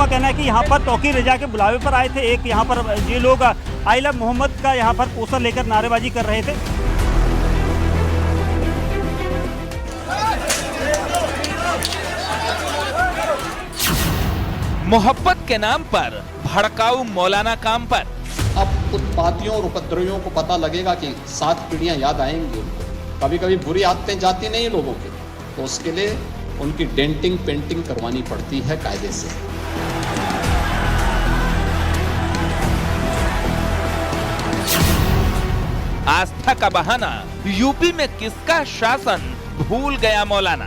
का कहना है कि यहाँ पर तौकीर रजा के बुलावे पर आए थे। एक यहाँ पर ये लोग आई लव मोहम्मद का यहाँ पर पोस्टर लेकर नारेबाजी कर रहे थे। मोहब्बत के नाम पर भड़काऊ मौलाना काम पर। अब उत्पातियों और उपद्रवियों को पता लगेगा कि 7 पीढ़ियां याद आएंगी उनको। कभी कभी बुरी आदतें जाती नहीं लोगों की, तो उसके लिए उनकी डेंटिंग पेंटिंग करवानी पड़ती है कायदे से। आस्था का बहाना, यूपी में किसका शासन भूल गया मौलाना।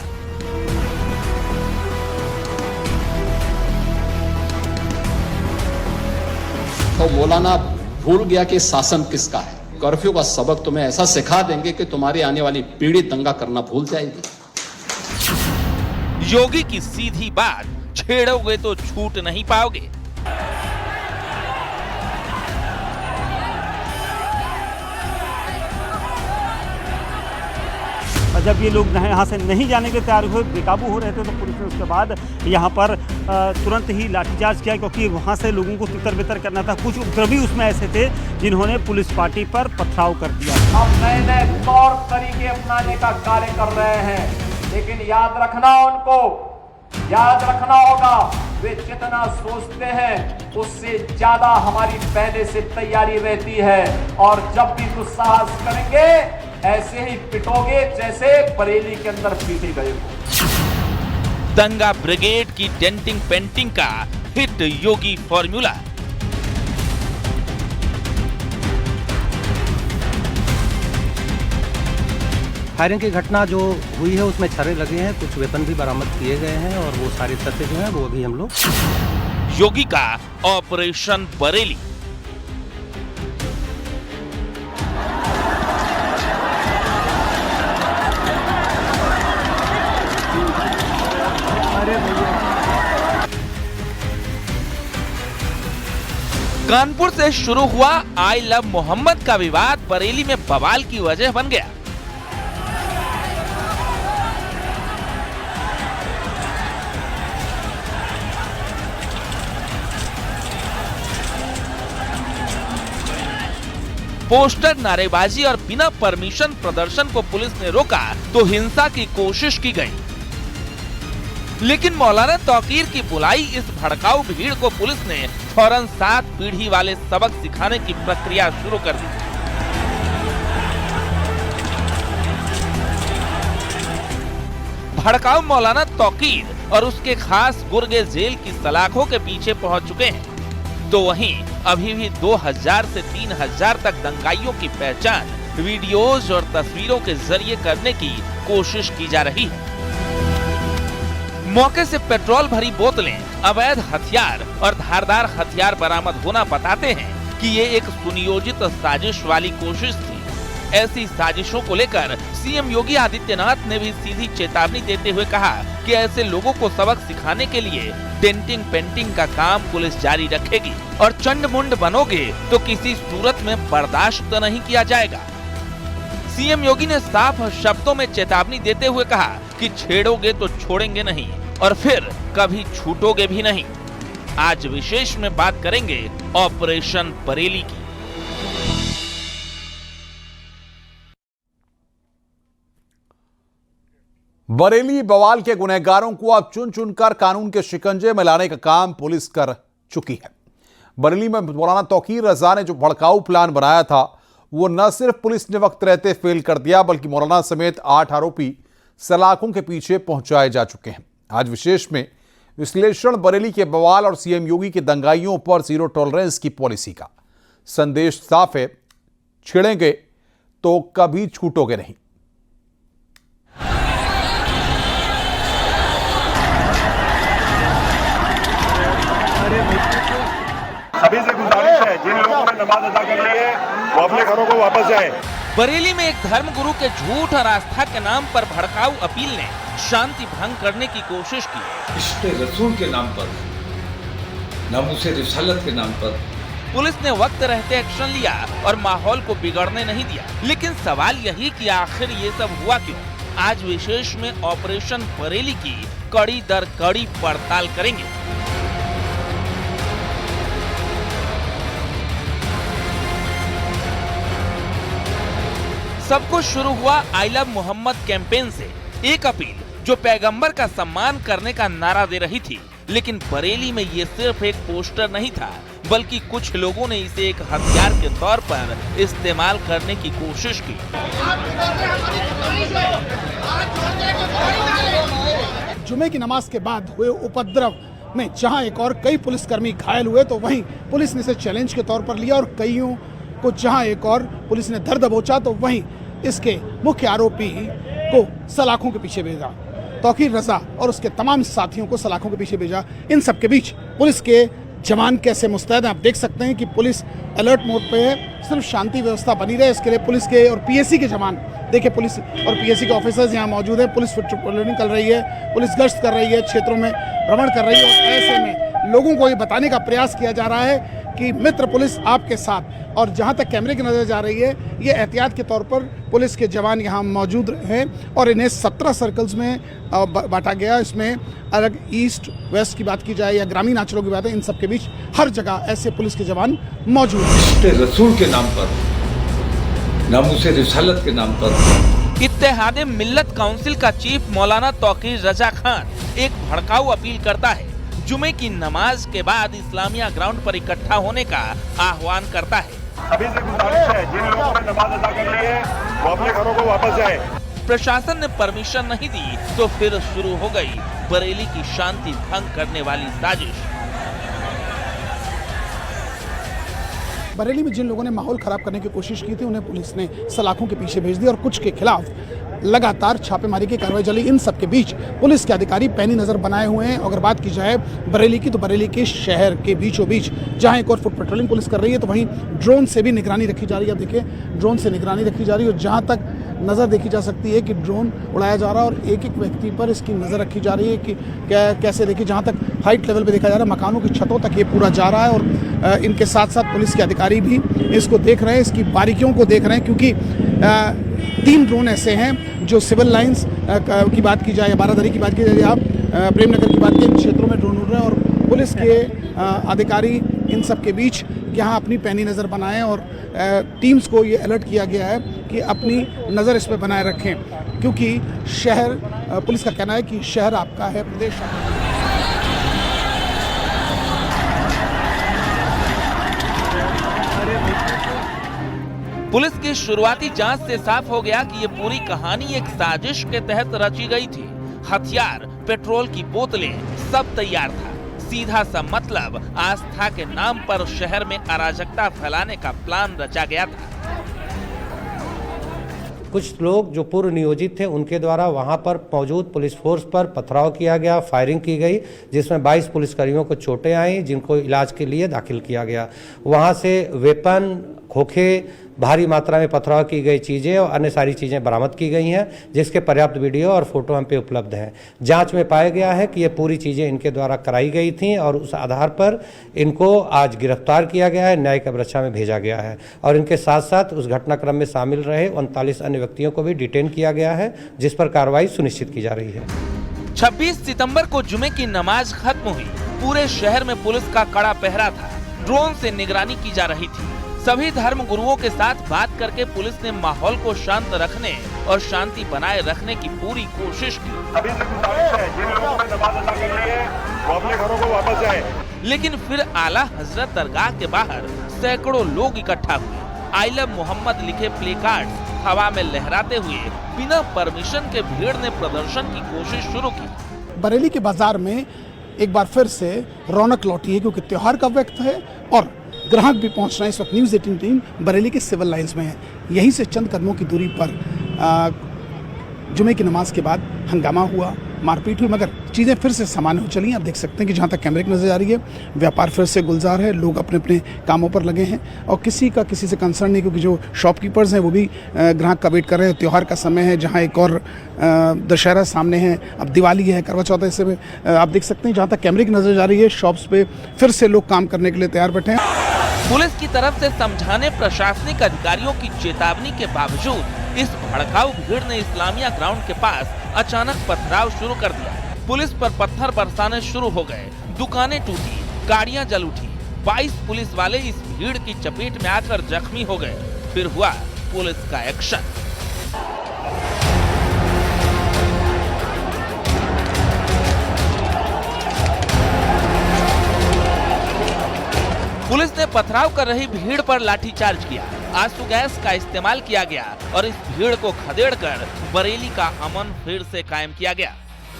तो मौलाना भूल गया कि शासन किसका है। कर्फ्यू का सबक तुम्हें ऐसा सिखा देंगे कि तुम्हारी आने वाली पीढ़ी दंगा करना भूल जाएगी। योगी की सीधी बात, छेड़ोगे तो छूट नहीं पाओगे। जब ये लोग यहाँ से नहीं जाने के तैयार हुए, बेकाबू हो रहे थे, तो पुलिस ने उसके बाद यहाँ पर तुरंत ही लाठीचार्ज किया, क्योंकि वहाँ से लोगों को तितर बितर करना था। कुछ उपद्रवी उसमें ऐसे थे जिन्होंने पुलिस पार्टी पर पथराव कर दिया। हम नए नए तौर तरीके अपनाने का कार्य कर रहे हैं, लेकिन याद रखना होगा वे जितना सोचते हैं उससे ज्यादा हमारी पहले से तैयारी रहती है। और जब भी दुस्साहस करेंगे ऐसे ही पिटोगे जैसे बरेली के अंदर पीटे गए हो। दंगा ब्रिगेड की डेंटिंग पेंटिंग का हिट योगी फॉर्मूला। फायरिंग की घटना जो हुई है उसमें छर्रे लगे हैं, कुछ वेपन भी बरामद किए गए हैं और वो सारे तथ्य जो हैं वो अभी हम लोग। योगी का ऑपरेशन बरेली। कानपुर से शुरू हुआ आई लव मोहम्मद का विवाद बरेली में बवाल की वजह बन गया। पोस्टर, नारेबाजी और बिना परमिशन प्रदर्शन को पुलिस ने रोका तो हिंसा की कोशिश की गई। लेकिन मौलाना तौकीर की बुलाई इस भड़काऊ भीड़ को पुलिस ने फौरन 7 पीढ़ी वाले सबक सिखाने की प्रक्रिया शुरू कर दी। भड़काऊ मौलाना तौकीर और उसके खास गुर्गे जेल की सलाखों के पीछे पहुंच चुके हैं, तो वहीं अभी भी 2000 से 3000 तक दंगाइयों की पहचान वीडियोज और तस्वीरों के जरिए करने की कोशिश की जा रही है। मौके से पेट्रोल भरी बोतलें, अवैध हथियार और धारदार हथियार बरामद होना बताते हैं कि ये एक सुनियोजित साजिश वाली कोशिश थी। ऐसी साजिशों को लेकर सीएम योगी आदित्यनाथ ने भी सीधी चेतावनी देते हुए कहा कि ऐसे लोगों को सबक सिखाने के लिए डेंटिंग पेंटिंग का काम पुलिस जारी रखेगी और चंड मुंड बनोगे तो किसी सूरत में बर्दाश्त नहीं किया जाएगा। सीएम योगी ने साफ शब्दों में चेतावनी देते हुए कहा कि छेड़ोगे तो छोड़ेंगे नहीं और फिर कभी छूटोगे भी नहीं। आज विशेष में बात करेंगे ऑपरेशन बरेली की। बरेली बवाल के गुनहगारों को अब चुन चुनकर कानून के शिकंजे में लाने का काम पुलिस कर चुकी है। बरेली में मौलाना तौकीर रजा ने जो भड़काऊ प्लान बनाया था वो न सिर्फ पुलिस ने वक्त रहते फेल कर दिया, बल्कि मौलाना समेत 8 आरोपी सलाखों के पीछे पहुंचाए जा चुके हैं। आज विशेष में विश्लेषण बरेली के बवाल और सीएम योगी के दंगाइयों पर जीरो टॉलरेंस की पॉलिसी का। संदेश साफ है, छिड़ेंगे तो कभी छूटोगे नहीं। सभी से गुजारिश है, जिन लोगों ने नमाज अदा कर ली है वो अपने घरों को वापस जाएं। बरेली में एक धर्मगुरु के झूठ और आस्था के नाम पर भड़काऊ अपील ने शांति भंग करने की कोशिश की। इश्क़ रसूल के नाम पर, नामुसे रिसालत के नाम पर पुलिस ने वक्त रहते एक्शन लिया और माहौल को बिगड़ने नहीं दिया। लेकिन सवाल यही कि आखिर ये सब हुआ क्यों? आज विशेष में ऑपरेशन बरेली की कड़ी दर कड़ी पड़ताल करेंगे। सब कुछ शुरू हुआ आई लव मोहम्मद कैंपेन से, एक अपील जो पैगंबर का सम्मान करने का नारा दे रही थी। लेकिन बरेली में ये सिर्फ एक पोस्टर नहीं था, बल्कि कुछ लोगों ने इसे एक हथियार के तौर पर इस्तेमाल करने की कोशिश की। जुमे की नमाज के बाद हुए उपद्रव में जहां एक और कई पुलिसकर्मी घायल हुए, तो वहीं पुलिस ने इसे चैलेंज के तौर पर लिया और कईयों को जहां एक और पुलिस ने धर दबोचा, तो वहीं इसके मुख्य आरोपी को सलाखों के पीछे भेजा। तौकीर रजा और उसके तमाम साथियों को सलाखों के पीछे भेजा। इन सब के बीच पुलिस के जवान कैसे मुस्तैद हैं, आप देख सकते हैं कि पुलिस अलर्ट मोड पे है, सिर्फ शांति व्यवस्था बनी रहे इसके लिए पुलिस के और पीएससी के जवान, देखिए पुलिस और पीएससी के ऑफिसर्स यहाँ मौजूद है। पुलिस पेट्रोलिंग कर रही है, पुलिस गश्त कर रही है, क्षेत्रों में भ्रमण कर रही है और ऐसे में लोगों को ये बताने का प्रयास किया जा रहा है कि मित्र पुलिस आपके साथ। और जहां तक कैमरे की नजर जा रही है, ये एहतियात के तौर पर पुलिस के जवान यहाँ मौजूद हैं और इन्हें 17 सर्कल्स में बांटा गया। इसमें अलग ईस्ट वेस्ट की बात की जाए या ग्रामीण अंचलों की बात है, इन सब के बीच हर जगह ऐसे पुलिस के जवान मौजूद हैं। रसूल के नाम पर, नामूसे रिसालत के नाम पर इत्तेहादे मिल्लत काउंसिल का चीफ मौलाना तौकीर रजा खान एक भड़काऊ अपील करता है। जुमे की नमाज के बाद इस्लामिया ग्राउंड पर इकट्ठा होने का आह्वान करता है। अभी से गुजारिश है, जिन लोगों ने नमाज अदा कर ली है वो अपने घरों को वापस जाए। प्रशासन ने परमिशन नहीं दी तो फिर शुरू हो गई बरेली की शांति भंग करने वाली साजिश। बरेली में जिन लोगों ने माहौल खराब करने की कोशिश की थी, उन्हें पुलिस ने सलाखों के पीछे भेज दिया और कुछ के खिलाफ लगातार छापेमारी की कार्रवाई चली। इन सब के बीच पुलिस के अधिकारी पैनी नजर बनाए हुए हैं। अगर बात की जाए बरेली की, तो बरेली के शहर के बीचों बीच जहां एक और फुट पेट्रोलिंग पुलिस कर रही है, तो वहीं ड्रोन से भी निगरानी रखी जा रही है। देखिए ड्रोन से निगरानी रखी जा रही है और जहां तक नज़र देखी जा सकती है कि ड्रोन उड़ाया जा रहा है और एक एक व्यक्ति पर इसकी नज़र रखी जा रही है कि कैसे देखिए, जहाँ तक हाइट लेवल पे देखा जा रहा है, मकानों की छतों तक ये पूरा जा रहा है और इनके साथ साथ पुलिस के अधिकारी भी इसको देख रहे हैं, इसकी बारीकियों को देख रहे हैं, क्योंकि 3 ड्रोन ऐसे हैं जो सिविल लाइंस की बात की जाए या बारादरी की बात की जाए, आप प्रेमनगर की बात की, इन क्षेत्रों में ड्रोन उड़ रहे हैं और पुलिस के अधिकारी इन सब के बीच यहाँ अपनी पैनी नज़र बनाएं और टीम्स को ये अलर्ट किया गया है कि अपनी नज़र इस पर बनाए रखें, क्योंकि शहर, पुलिस का कहना है कि शहर आपका है, प्रदेश आपका है। पुलिस की शुरुआती जांच से साफ हो गया कि ये पूरी कहानी एक साजिश के तहत रची गई थी। हथियार, पेट्रोल की बोतलें, सब तैयार था। सीधा सा मतलब आस्था के नाम पर शहर में अराजकता फैलाने का प्लान रचा गया था। कुछ लोग जो पूर्व नियोजित थे, उनके द्वारा वहां पर मौजूद पुलिस फोर्स पर पथराव किया गया, फायरिंग की गई, जिसमें 22 पुलिसकर्मियों को चोटें आई, जिनको इलाज के लिए दाखिल किया गया। वहां से वेपन, खोखे, भारी मात्रा में पथराव की गई चीज़ें और अन्य सारी चीज़ें बरामद की गई हैं, जिसके पर्याप्त वीडियो और फोटो हम पे उपलब्ध हैं। जांच में पाया गया है कि ये पूरी चीज़ें इनके द्वारा कराई गई थीं और उस आधार पर इनको आज गिरफ्तार किया गया है, न्यायिक अभिरक्षा में भेजा गया है और इनके साथ साथ उस घटनाक्रम में शामिल रहे 39 अन्य व्यक्तियों को भी डिटेन किया गया है, जिस पर कार्रवाई सुनिश्चित की जा रही है। 26 सितंबर को जुमे की नमाज खत्म हुई। पूरे शहर में पुलिस का कड़ा पहरा था। ड्रोन से निगरानी की जा रही थी। सभी धर्म गुरुओं के साथ बात करके पुलिस ने माहौल को शांत रखने और शांति बनाए रखने की पूरी कोशिश की। अभी से गुजारिश है, जिन लोगों ने नमाज अदा कर ली है वो अपने घरों को वापस जाए। लेकिन फिर आला हजरत दरगाह के बाहर सैकड़ों लोग इकट्ठा हुए। आई लव मोहम्मद लिखे प्ले कार्ड हवा में लहराते हुए बिना परमिशन के भीड़ ने प्रदर्शन की कोशिश शुरू की। बरेली के बाजार में एक बार फिर से रौनक लौटी है, क्योंकि त्योहार का वक्त है और ग्राहक भी पहुंच रहे हैं। इस वक्त न्यूज़ 18 टीम बरेली के सिविल लाइंस में है। यहीं से चंद कदमों की दूरी पर जुमे की नमाज के बाद हंगामा हुआ, मारपीट हुई, मगर चीज़ें फिर से सामान्य हो चली। आप देख सकते हैं कि जहाँ तक कैमरे की नजर आ रही है, व्यापार फिर से गुलजार है, लोग अपने अपने कामों पर लगे हैं और किसी से कंसर्न नहीं, क्योंकि जो शॉपकीपर्स हैं वो भी ग्राहक का वेट कर रहे हैं। त्यौहार का समय है, जहाँ एक और दशहरा सामने है, अब दिवाली है, करवा चौथ है। इससे आप देख सकते हैं जहाँ तक कैमरे की नजर जा रही है, शॉप्स पे फिर से लोग काम करने के लिए तैयार बैठे हैं। पुलिस की तरफ से समझाने प्रशासनिक अधिकारियों की चेतावनी के बावजूद इस भड़काऊ भीड़ ने इस्लामिया ग्राउंड के पास अचानक पथराव शुरू कर दिया। पुलिस पर पत्थर बरसाने शुरू हो गए, दुकानें टूटी, गाड़ियां जल उठी। 22 पुलिस वाले इस भीड़ की चपेट में आकर जख्मी हो गए। फिर हुआ पुलिस का एक्शन। पुलिस ने पथराव कर रही भीड़ पर लाठीचार्ज किया, आंसू गैस का इस्तेमाल किया गया और इस भीड़ को खदेड़कर बरेली का अमन फिर से कायम किया गया।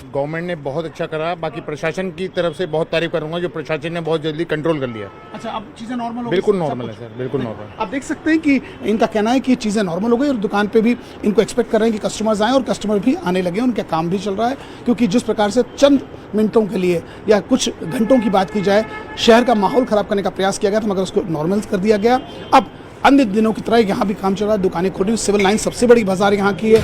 गवर्नमेंट ने बहुत अच्छा करा, बाकी प्रशासन की तरफ से बहुत तारीफ करूंगा, जो प्रशासन ने बहुत जल्दी कंट्रोल कर लिया। अच्छा, अब चीजें नॉर्मल हो गई? बिल्कुल नॉर्मल है सर, बिल्कुल नॉर्मल। आप देख सकते हैं कि इनका कहना है कि चीजें नॉर्मल हो गई और दुकान पे भी इनको एक्सपेक्ट कर रहे हैं कि कस्टमर्स आए और कस्टमर भी आने लगे, उनका काम भी चल रहा है। क्योंकि जिस प्रकार से चंद मिनटों के लिए या कुछ घंटों की बात की जाए, शहर का माहौल खराब करने का प्रयास किया गया था, मगर उसको नॉर्मल कर दिया गया। अब अन्य दिनों की तरह यहाँ भी काम चल रहा है, दुकानें खोली, सिविल लाइन सबसे बड़ी बाजार यहाँ की है।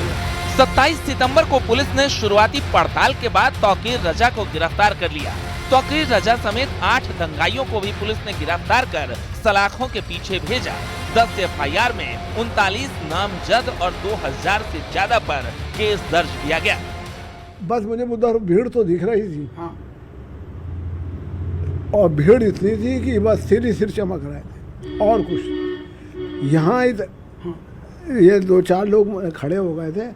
27 सितंबर को पुलिस ने शुरुआती पड़ताल के बाद तौकीर रजा को गिरफ्तार कर लिया। तौकीर रजा समेत 8 दंगाइयों को भी पुलिस ने गिरफ्तार कर सलाखों के पीछे भेजा। 10 एफआईआर में 39 नामजद और 2000 से ज्यादा पर केस दर्ज किया गया। बस मुझे उधर भीड़ तो दिख रही थी, हाँ, और भीड़ इतनी थी कि बस सिर ही सिर चमक रहे थे और कुछ। यहाँ ये 2-4 लोग खड़े हो गए थे,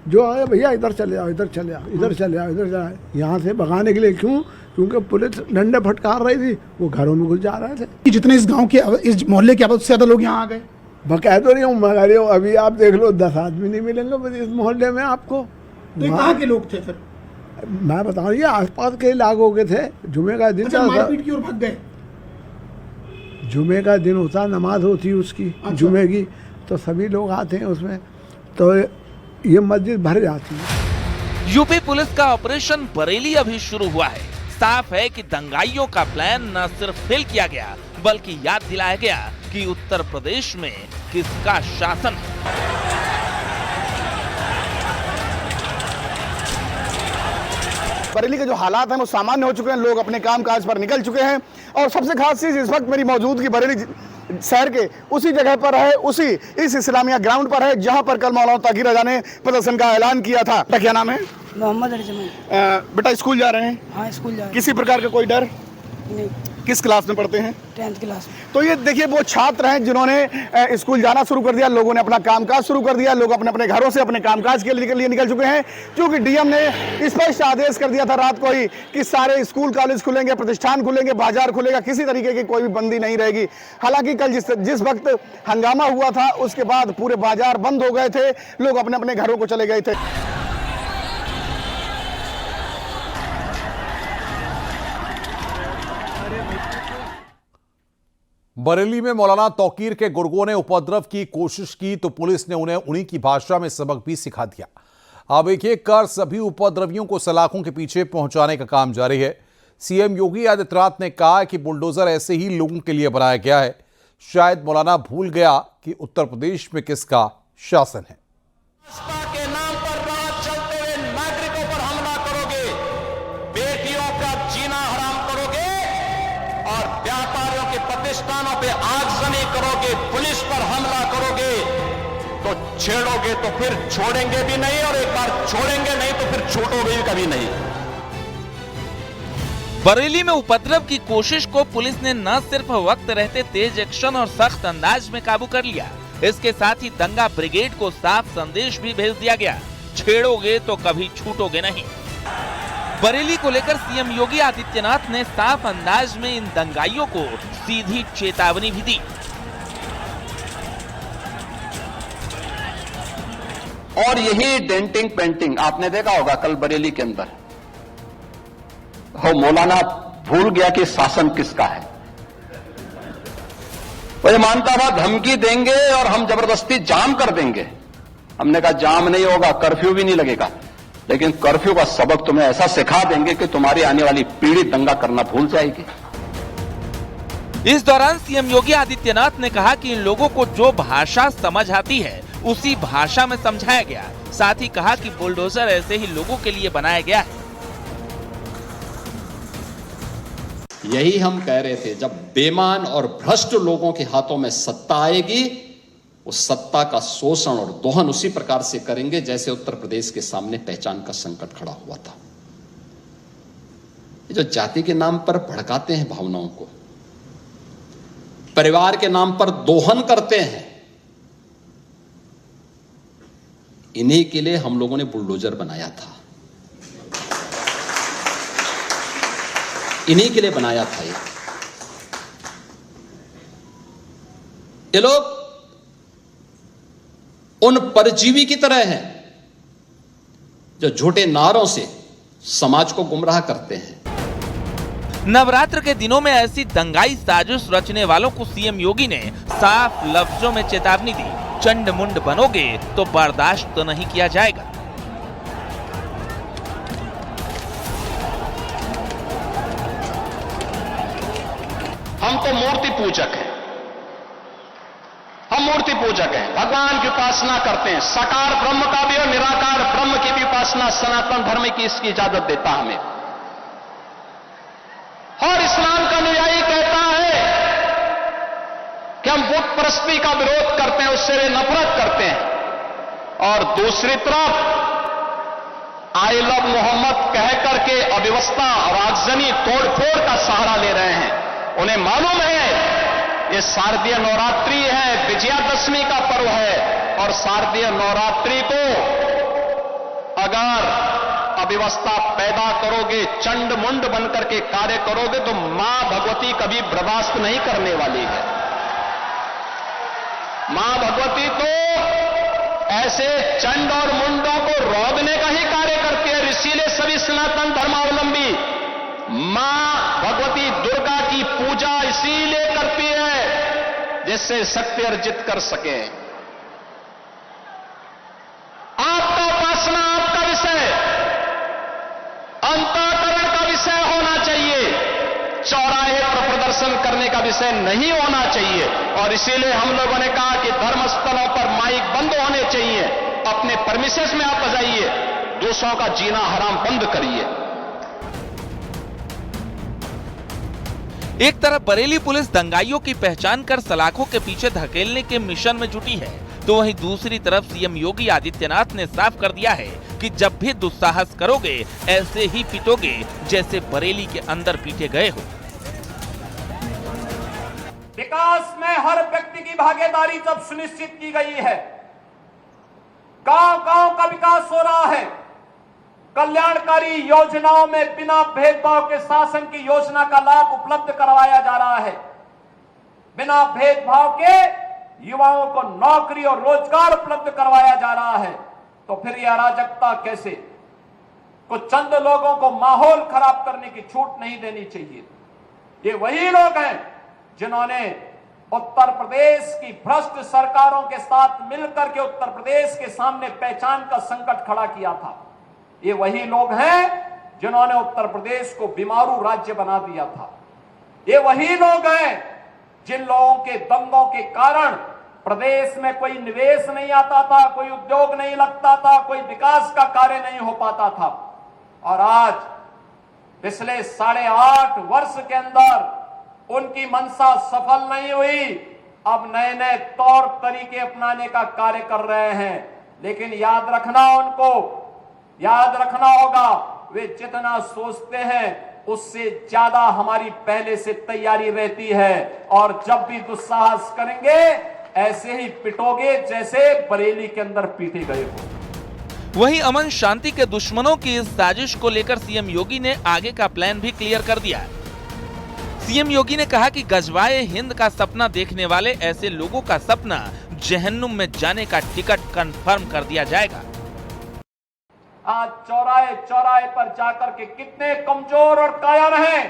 जो आए भैया इधर चले आओ, इधर चले आओ, इधर चले आओ, इधर चले, यहाँ से भगाने के लिए। क्यों? क्योंकि पुलिस डंडे फटकार रही थी, वो घरों में घुस जा रहे थे। जितने इस गांव के, इस मोहल्ले के आबादी से ज्यादा लोग यहाँ आ गए। मैं कह तो रही हूँ, मगर अभी आप देख लो 10 आदमी नहीं मिलेंगे इस मोहल्ले में आपको। तो कहाँ के लोग थे फिर? मैं बता रही हूँ, आसपास के इलाकों के थे। जुमे का दिन था, मारपीट की ओर भाग गए। जुमे का दिन होता, नमाज होती उसकी, जुमे की, तो सभी लोग आते हैं उसमें, तो ये मस्जिद भर जाती है। यूपी पुलिस का ऑपरेशन बरेली अभी शुरू हुआ है। साफ है कि दंगाइयों का प्लान न सिर्फ फेल किया गया, बल्कि याद दिलाया गया कि उत्तर प्रदेश में किसका शासन है। बरेली के जो हालात हैं वो सामान्य हो चुके हैं, लोग अपने काम काज पर निकल चुके हैं। और सबसे खास चीज, इस वक्त मेरी मौजूदगी बरेली शहर के उसी जगह पर है, इस इस्लामिया ग्राउंड पर है, जहां पर कल मौलाना तौकीर रजा ने प्रदर्शन का ऐलान किया था। क्या नाम है? मोहम्मद अर्जुन। बेटा स्कूल जा रहे हैं? हाँ, स्कूल जा रहे हैं। किसी प्रकार का कोई डर नहीं। किस क्लास में पढ़ते हैं? 10th क्लास में। तो ये देखिए, वो छात्र हैं जिन्होंने स्कूल जाना शुरू कर दिया, लोगों ने अपना कामकाज शुरू कर दिया, लोग अपने अपने घरों से अपने कामकाज के लिए निकल चुके हैं। क्योंकि डीएम ने स्पष्ट आदेश कर दिया था रात को ही कि सारे स्कूल कॉलेज खुलेंगे, प्रतिष्ठान खुलेंगे, बाजार खुलेगा, किसी तरीके की कोई भी बंदी नहीं रहेगी। हालांकि कल जिस वक्त हंगामा हुआ था, उसके बाद पूरे बाजार बंद हो गए थे, लोग अपने अपने घरों को चले गए थे। बरेली में मौलाना तौकीर के गुर्गों ने उपद्रव की कोशिश की तो पुलिस ने उन्हें उन्हीं की भाषा में सबक भी सिखा दिया। अब एक-एक कर सभी उपद्रवियों को सलाखों के पीछे पहुंचाने का काम जारी है। सीएम योगी आदित्यनाथ ने कहा कि बुलडोजर ऐसे ही लोगों के लिए बनाया गया है। शायद मौलाना भूल गया कि उत्तर प्रदेश में किसका शासन है। के नाम पर राज चलते हुए नागरिकों पर हमला करोगे, बेटियों का जीना हराम करोगे और व्यापारियों के प्रतिष्ठानों पे आगजनी करोगे, पुलिस पर हमला करोगे, तो छेड़ोगे तो फिर छोड़ेंगे भी नहीं, और एक बार छोड़ेंगे नहीं तो फिर छूटोगे भी कभी नहीं। बरेली में उपद्रव की कोशिश को पुलिस ने न सिर्फ वक्त रहते तेज एक्शन और सख्त अंदाज में काबू कर लिया, इसके साथ ही दंगा ब्रिगेड को साफ संदेश भी भेज दिया गया, छेड़ोगे तो कभी छूटोगे नहीं। बरेली को लेकर सीएम योगी आदित्यनाथ ने साफ अंदाज में इन दंगाइयों को सीधी चेतावनी भी दी। और यही डेंटिंग पेंटिंग आपने देखा होगा कल बरेली के अंदर, हो मौलाना भूल गया कि शासन किसका है। वो ये मानता था धमकी देंगे और हम जबरदस्ती जाम कर देंगे। हमने कहा जाम नहीं होगा, कर्फ्यू भी नहीं लगेगा, लेकिन कर्फ्यू का सबक तुम्हें ऐसा सिखा देंगे कि तुम्हारी आने वाली पीढ़ी दंगा करना भूल जाएगी। इस दौरान सीएम योगी आदित्यनाथ ने कहा कि इन लोगों को जो भाषा समझ आती है उसी भाषा में समझाया गया। साथ ही कहा कि बुलडोजर ऐसे ही लोगों के लिए बनाया गया है। यही हम कह रहे थे, जब बेईमान और भ्रष्ट लोगों के हाथों में सत्ता आएगी, उस सत्ता का शोषण और दोहन उसी प्रकार से करेंगे जैसे उत्तर प्रदेश के सामने पहचान का संकट खड़ा हुआ था। ये जो जाति के नाम पर भड़काते हैं भावनाओं को, परिवार के नाम पर दोहन करते हैं, इन्हीं के लिए हम लोगों ने बुलडोजर बनाया था, इन्हीं के लिए बनाया था। ये लोग उन परजीवी की तरह हैं जो झूठे नारों से समाज को गुमराह करते हैं। नवरात्र के दिनों में ऐसी दंगाई साजिश रचने वालों को सीएम योगी ने साफ लफ्जों में चेतावनी दी, चंड मुंड बनोगे तो बर्दाश्त तो नहीं किया जाएगा। हम तो मूर्ति पूजक हैं, हम मूर्ति पूजक हैं, भगवान की उपासना करते हैं, साकार ब्रह्म का भी और निराकार ब्रह्म की भी उपासना सनातन धर्म की इसकी इजाजत देता हमें। और इस्लाम का अनुयायी कहता है कि हम बुत परस्ती का विरोध करते हैं, उससे वे नफरत करते हैं। और दूसरी तरफ आई लव मोहम्मद कह करके अव्यवस्था और आगजनी तोड़फोड़ का सहारा ले रहे हैं। उन्हें मालूम है ये शारदीय नवरात्रि है, विजयादशमी का पर्व है, और शारदीय नवरात्रि को अगर अव्यवस्था पैदा करोगे, चंड मुंड बनकर के कार्य करोगे तो मां भगवती कभी बर्दाश्त नहीं करने वाली है। मां भगवती तो ऐसे चंड और मुंडों को रोकने का ही कार्य करती है। इसीलिए सभी सनातन धर्मावलंबी मां भगवती दुर्गा की पूजा इसीलिए करती है जिससे शक्ति अर्जित कर सके। आपका उपासना आपका विषय, अंतःकरण का विषय होना चाहिए, चौराहे पर प्रदर्शन करने का विषय नहीं होना चाहिए। और इसीलिए हम लोगों ने कहा कि धर्मस्थलों पर माइक बंद होने चाहिए, अपने परमिशंस में आप बजाइए, दूसरों का जीना हराम बंद करिए। एक तरफ बरेली पुलिस दंगाइयों की पहचान कर सलाखों के पीछे धकेलने के मिशन में जुटी है, तो वहीं दूसरी तरफ सीएम योगी आदित्यनाथ ने साफ कर दिया है कि जब भी दुस्साहस करोगे ऐसे ही पीटोगे जैसे बरेली के अंदर पीटे गए हो। विकास में हर व्यक्ति की भागीदारी जब सुनिश्चित की गई है, गांव-गांव का विकास हो रहा है, कल्याणकारी योजनाओं में बिना भेदभाव के शासन की योजना का लाभ उपलब्ध करवाया जा रहा है, बिना भेदभाव के युवाओं को नौकरी और रोजगार उपलब्ध करवाया जा रहा है, तो फिर यह अराजकता कैसे? कुछ चंद लोगों को माहौल खराब करने की छूट नहीं देनी चाहिए। ये वही लोग हैं जिन्होंने उत्तर प्रदेश की भ्रष्ट सरकारों के साथ मिलकर के उत्तर प्रदेश के सामने पहचान का संकट खड़ा किया था। ये वही लोग हैं जिन्होंने उत्तर प्रदेश को बीमारू राज्य बना दिया था। ये वही लोग हैं जिन लोगों के दंगों के कारण प्रदेश में कोई निवेश नहीं आता था, कोई उद्योग नहीं लगता था, कोई विकास का कार्य नहीं हो पाता था। और आज पिछले 8.5 वर्ष के अंदर उनकी मंशा सफल नहीं हुई। अब नए नए तौर तरीके अपनाने का कार्य कर रहे हैं, लेकिन याद रखना होगा, वे जितना सोचते हैं उससे ज्यादा हमारी पहले से तैयारी रहती है। और जब भी दुस्साहस करेंगे ऐसे ही पिटोगे जैसे बरेली के अंदर पीटे गए हो। वहीं अमन शांति के दुश्मनों की इस साजिश को लेकर सीएम योगी ने आगे का प्लान भी क्लियर कर दिया। सीएम योगी ने कहा कि गजवाए हिंद का सपना देखने वाले ऐसे लोगों का सपना जहन्नुम में जाने का टिकट कंफर्म कर दिया जाएगा। आज चौराहे चौराहे पर जाकर के कितने कमजोर और कायर हैं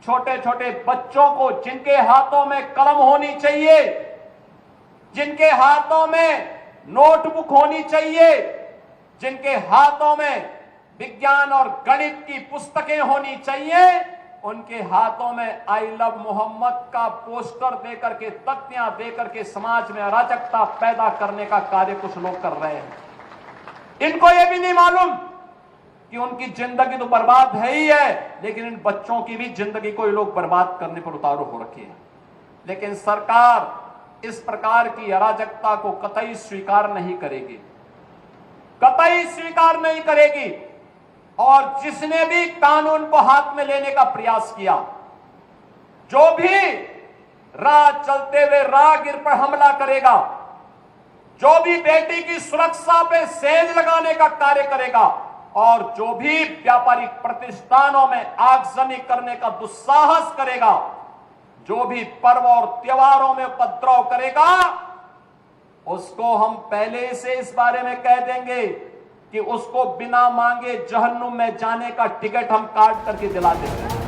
छोटे छोटे बच्चों को, जिनके हाथों में कलम होनी चाहिए, जिनके हाथों में नोटबुक होनी चाहिए, जिनके हाथों में विज्ञान और गणित की पुस्तकें होनी चाहिए, उनके हाथों में आई लव मोहम्मद का पोस्टर देकर के, तख्तियां देकर के समाज में अराजकता पैदा करने का कार्य कुछ लोग कर रहे हैं। इनको यह भी नहीं मालूम कि उनकी जिंदगी तो बर्बाद है ही है, लेकिन इन बच्चों की भी जिंदगी को ये लोग बर्बाद करने पर उतारू हो रखे हैं। लेकिन सरकार इस प्रकार की अराजकता को कतई स्वीकार नहीं करेगी, कतई स्वीकार नहीं करेगी। और जिसने भी कानून को हाथ में लेने का प्रयास किया, जो भी राह चलते हुए राहगीर पर हमला करेगा, जो भी बेटी की सुरक्षा पे सेंध लगाने का कार्य करेगा, और जो भी व्यापारिक प्रतिष्ठानों में आगजनी करने का दुस्साहस करेगा, जो भी पर्व और त्योहारों में उपद्रव करेगा उसको हम पहले से इस बारे में कह देंगे कि उसको बिना मांगे जहन्नुम में जाने का टिकट हम काट करके दिला देंगे।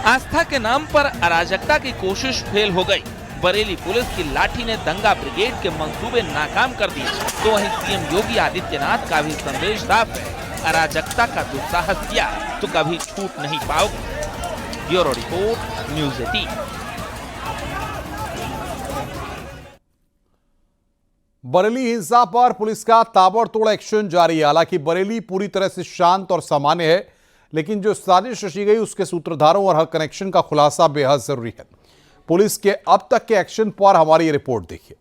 आस्था के नाम पर अराजकता की कोशिश फेल हो गई। बरेली पुलिस की लाठी ने दंगा ब्रिगेड के मंसूबे नाकाम कर दिए। तो वहीं सीएम योगी आदित्यनाथ का भी संदेश साफ है, अराजकता का दुस्साहस किया तो कभी छूट नहीं पाओगे। Bureau report, news 18। बरेली हिंसा पर पुलिस का ताबड़तोड़ एक्शन जारी है। हालांकि बरेली पूरी तरह से शांत और सामान्य है, लेकिन जो साजिश रची गई उसके सूत्रधारों और हर कनेक्शन का खुलासा बेहद जरूरी है। पुलिस के अब तक के एक्शन पर हमारी ये रिपोर्ट देखिए।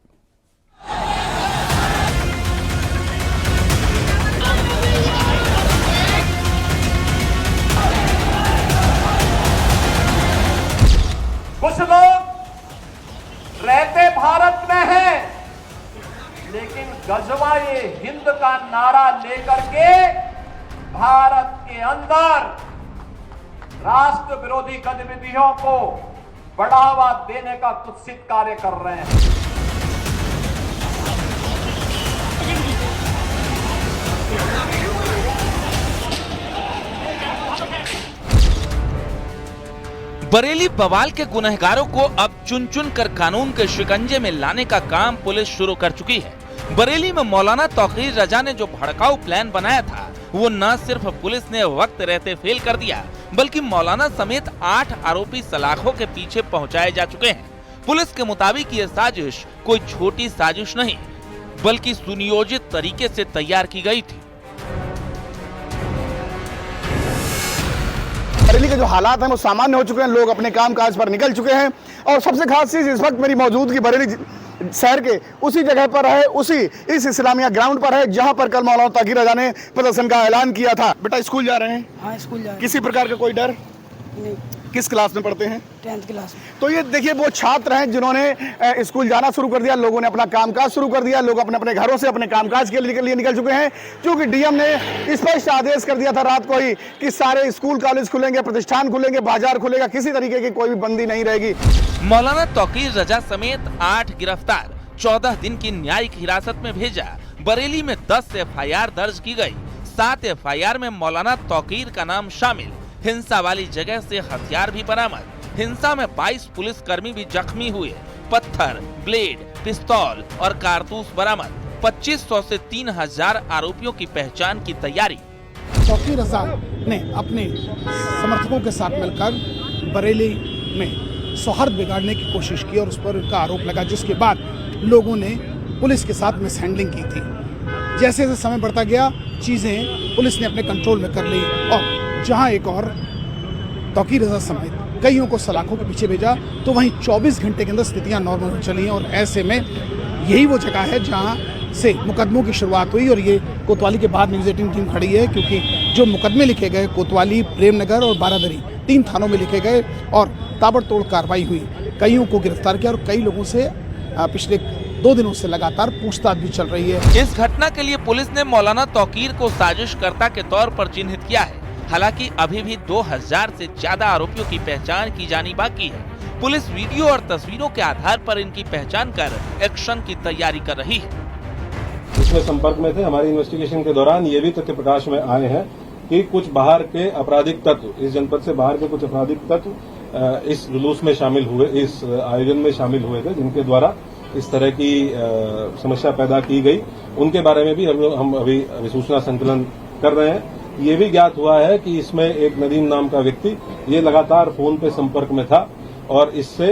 कुछ लोग रहते भारत में हैं, लेकिन गजवा ये हिंद का नारा लेकर के भारत के अंदर राष्ट्र विरोधी गतिविधियों को बढ़ावा देने का कुत्सित कार्य कर रहे हैं। बरेली बवाल के गुनहगारों को अब चुन चुन कर कानून के शिकंजे में लाने का काम पुलिस शुरू कर चुकी है। बरेली में मौलाना तौकीर रजा ने जो भड़काऊ प्लान बनाया था वो न सिर्फ पुलिस ने वक्त रहते फेल कर दिया, बल्कि मौलाना समेत 8 आरोपी सलाखों के पीछे पहुंचाए जा चुके हैं। पुलिस के मुताबिक ये साजिश कोई छोटी साजिश नहीं, बल्कि सुनियोजित तरीके से तैयार की गई थी। बरेली के जो हालात हैं वो सामान्य हो चुके हैं, लोग अपने काम काज पर निकल चुके हैं। और सबसे खास चीज इस वक्त मेरी मौजूदगी बरेली शहर के उसी जगह पर है, उसी इस इस्लामिया ग्राउंड पर है जहां पर कल मौलाना तौकीर रजा ने प्रदर्शन का ऐलान किया था। बेटा स्कूल जा रहे हैं? हाँ, स्कूल जा रहे हैं। किसी प्रकार का कोई डर नहीं। किस क्लास में पढ़ते हैं? 10th क्लास में। तो ये देखिए वो छात्र हैं जिन्होंने स्कूल जाना शुरू कर दिया, लोगों ने अपना कामकाज शुरू कर दिया, लोग अपने अपने घरों से अपने कामकाज के लिए निकल चुके हैं, क्योंकि डीएम ने स्पष्ट आदेश कर दिया था रात को ही कि सारे स्कूल कॉलेज खुलेंगे, प्रतिष्ठान खुलेंगे, बाजार खुलेगा, किसी तरीके की कोई भी बंदी नहीं रहेगी। मौलाना तौकीर रजा समेत 8 गिरफ्तार, 14 दिन की न्यायिक हिरासत में भेजा। बरेली में 10 FIR दर्ज की गई। 7 FIR में मौलाना तौकीर का नाम शामिल। हिंसा वाली जगह से हथियार भी बरामद। हिंसा में 22 पुलिसकर्मी भी जख्मी हुए। पत्थर, ब्लेड, पिस्तौल और कारतूस बरामद। 2500 से 3000 आरोपियों की पहचान की तैयारी। तौकीर रजा ने अपने समर्थकों के साथ मिलकर बरेली में सौहार्द बिगाड़ने की कोशिश की और उस पर उनका आरोप लगा, जिसके बाद लोगों ने पुलिस के साथ मिसहैंडलिंग की थी। जैसे जैसे समय बढ़ता गया चीज़ें पुलिस ने अपने कंट्रोल में कर ली और जहां एक और तौकीर रजा समेत कईयों को सलाखों के पीछे भेजा, तो वहीं 24 घंटे के अंदर स्थितियां नॉर्मल हो चली हैं। और ऐसे में यही वो जगह है जहां से मुकदमों की शुरुआत हुई। और ये कोतवाली के बाद न्यूज़ 18 टीम खड़ी है, क्योंकि जो मुकदमे लिखे गए कोतवाली, प्रेमनगर और बारादरी 3 थानों में लिखे गए और ताबड़तोड़ कार्रवाई हुई। कईयों को गिरफ्तार किया और कई लोगों से पिछले 2 दिनों से लगातार पूछताछ भी चल रही है। इस घटना के लिए पुलिस ने मौलाना तौकीर को साजिशकर्ता के तौर पर चिन्हित किया है। हालांकि अभी भी 2000 से ज्यादा आरोपियों की पहचान की जानी बाकी है। पुलिस वीडियो और तस्वीरों के आधार पर इनकी पहचान कर एक्शन की तैयारी कर रही है। इसमें संपर्क में थे। हमारी इन्वेस्टिगेशन के दौरान ये भी तथ्य प्रकाश में आए हैं कि कुछ बाहर के आपराधिक तत्व, इस जनपद से बाहर के कुछ आपराधिक तत्व इस जुलूस में शामिल हुए, इस आयोजन में शामिल हुए थे, जिनके द्वारा इस तरह की समस्या पैदा की गई। उनके बारे में भी हम अभी सूचना संकलन कर रहे हैं। ये भी ज्ञात हुआ है कि इसमें एक नदीम नाम का व्यक्ति ये लगातार फोन पे संपर्क में था और इससे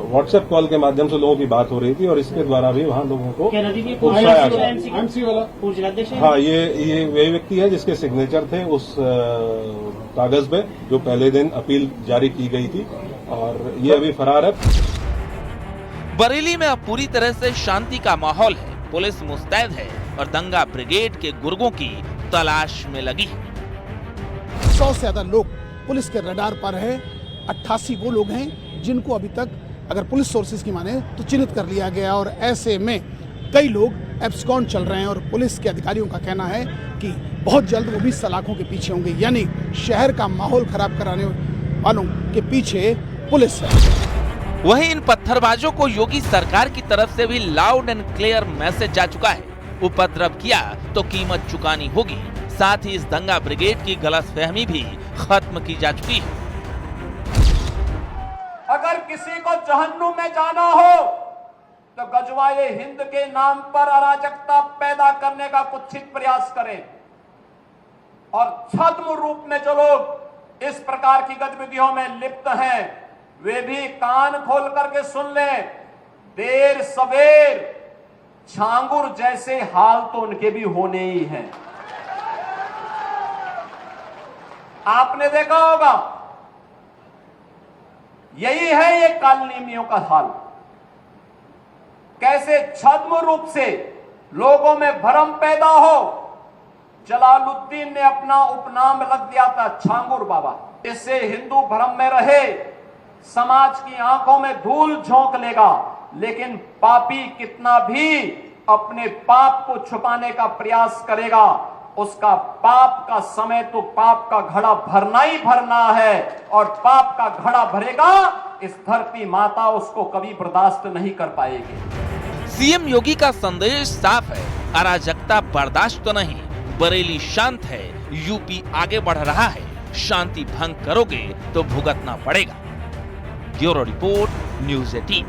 व्हाट्सएप कॉल के माध्यम से लोगों की बात हो रही थी और इसके द्वारा भी वहां लोगों को उकसाया गया। हाँ, ये वही व्यक्ति है जिसके सिग्नेचर थे उस कागज पे जो पहले दिन अपील जारी की गई थी और ये अभी फरार है। बरेली में अब पूरी तरह से शांति का माहौल है। पुलिस मुस्तैद है और दंगा ब्रिगेड के गुर्गों की तलाश में लगी है। 100 से ज्यादा लोग पुलिस के रडार पर है। 88 वो लोग हैं जिनको अभी तक अगर पुलिस सोर्सेज की माने तो चिन्हित कर लिया गया और ऐसे में कई लोग एब्सकॉन्ड चल रहे हैं और पुलिस के अधिकारियों का कहना है कि बहुत जल्द वो भी सलाखों के पीछे होंगे। यानी शहर का माहौल खराब कराने वालों के पीछे पुलिस है। वहीं इन पत्थरबाजों को योगी सरकार की तरफ से भी लाउड एंड क्लियर मैसेज जा चुका है, उपद्रव किया तो कीमत चुकानी होगी। साथ ही इस दंगा ब्रिगेड की गलतफहमी भी खत्म की जा चुकी है। अगर किसी को जहन्नुम में जाना हो तो गजवाए हिंद के नाम पर अराजकता पैदा करने का कुत्सित प्रयास करें, और छद्म रूप में जो लोग इस प्रकार की गतिविधियों में लिप्त हैं वे भी कान खोल करके सुन लें। देर सवेर छांगुर जैसे हाल तो उनके भी होने ही हैं। आपने देखा होगा, यही है ये कालनेमियों का हाल। कैसे छद्म रूप से लोगों में भ्रम पैदा हो। जलालुद्दीन ने अपना उपनाम रख दिया था छांगुर बाबा। इससे हिंदू भ्रम में रहे, समाज की आंखों में धूल झोंक लेगा, लेकिन पापी कितना भी अपने पाप को छुपाने का प्रयास करेगा, उसका पाप का समय तो पाप का घड़ा भरना ही भरना है, और पाप का घड़ा भरेगा इस धरती माता उसको कभी बर्दाश्त नहीं कर पाएगी। सीएम योगी का संदेश साफ है, अराजकता बर्दाश्त नहीं। बरेली शांत है, यूपी आगे बढ़ रहा है। शांति भंग करोगे तो भुगतना पड़ेगा। Bureau report, news 18।